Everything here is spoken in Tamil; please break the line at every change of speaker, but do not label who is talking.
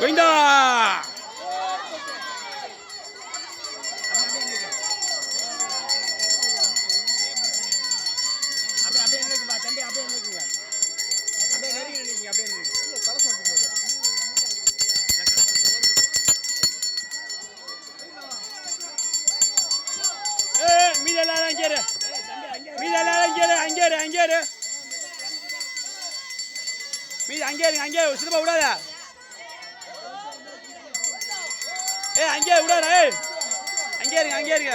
கோவிந்தா. மீதெல்லாம் அங்கேரு, மீதெல்லாம் அங்கேரு, அங்கேரு, அங்கேரு, மீது அங்கே இருங்க, அங்கே சித்தப்பா விடாத. அங்கே விடாத. அங்கே இருங்க, அங்கே இருங்க.